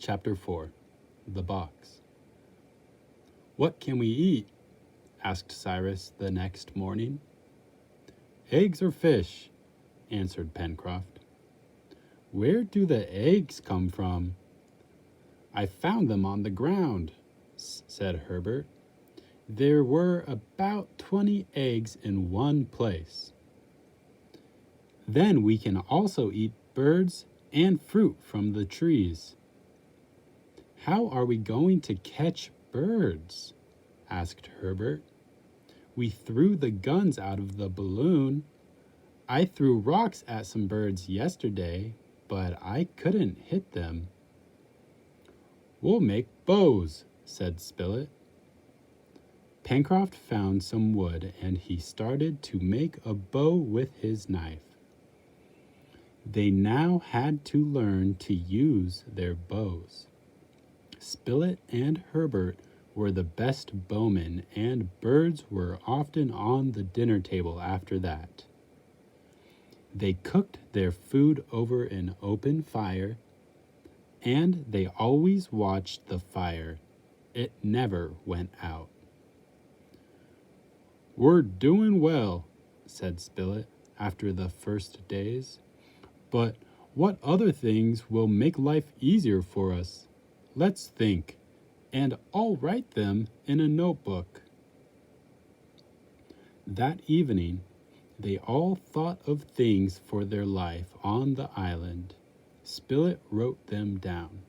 Chapter 4. The Box. "What can we eat?" asked Cyrus the next morning. "Eggs or fish?" answered Pencroft. "Where do the eggs come from?" "I found them on the ground," said Herbert. "There were about 20 eggs in one place." "Then we can also eat birds and fruit from the trees." "How are we going to catch birds?" asked Herbert. "We threw the guns out of the balloon. I threw rocks at some birds yesterday, but I couldn't hit them." "We'll make bows," said Spilett. Pencroft found some wood and he started to make a bow with his knife. They now had to learn to use their bows. Spilett and Herbert were the best bowmen, and birds were often on the dinner table after that. They cooked their food over an open fire, and they always watched the fire. It never went out. "We're doing well," said Spilett after the first days. "But what other things will make life easier for us? Let's think, and I'll write them in a notebook." That evening, they all thought of things for their life on the island. Spilett wrote them down.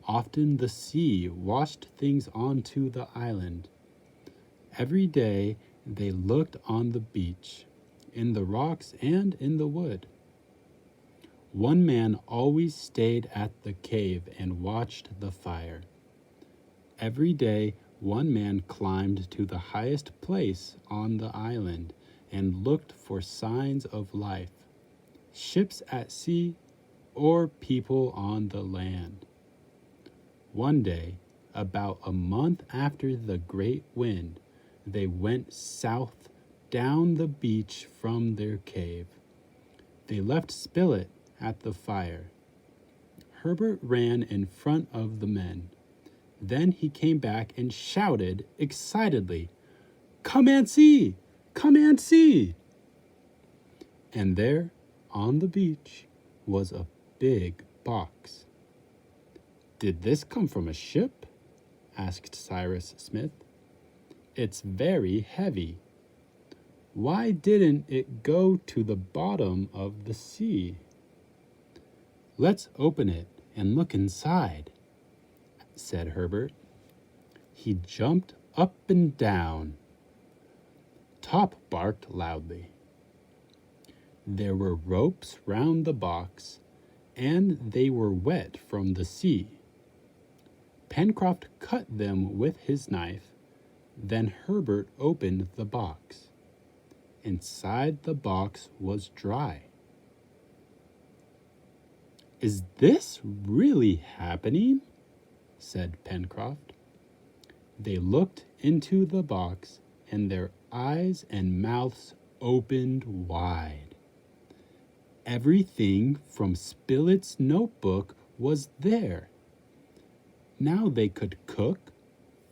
Often the sea washed things onto the island. Every day they looked on the beach, in the rocks and in the wood. One man always stayed at the cave and watched the fire. Every day one man climbed to the highest place on the island and looked for signs of life, ships at sea or people on the land. One day, about a month after the great wind, they went south down the beach from their cave. They left Spilett at the fire. Herbert ran in front of the men. Then he came back and shouted excitedly, "Come and see! Come and see!" And there, on the beach, was a big box. "Did this come from a ship?" asked Cyrus Smith. "It's very heavy. Why didn't it go to the bottom of the sea?" "Let's open it and look inside," said Herbert. He jumped up and down. Top barked loudly. There were ropes round the box, and they were wet from the sea. Pencroft cut them with his knife. Then Herbert opened the box. Inside the box was dry. "Is this really happening?" said Pencroft. They looked into the box, and their eyes and mouths opened wide. Everything from Spilett's notebook was there. Now they could cook,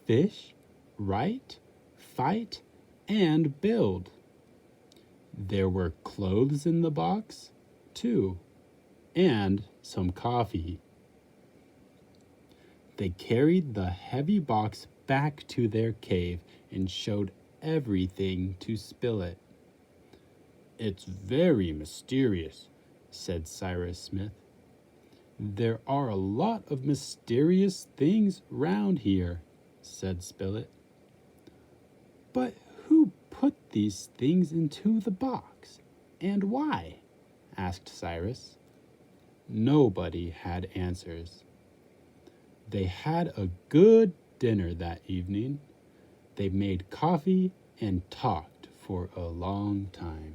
fish, write, fight, and build. There were clothes in the box, too, and some coffee. They carried the heavy box back to their cave and showed everything to Spilett. "It's very mysterious," said Cyrus Smith. "There are a lot of mysterious things round here," said Spilett. "But who put these things into the box, and why?" asked Cyrus. Nobody had answers. They had a good dinner that evening. They made coffee and talked for a long time.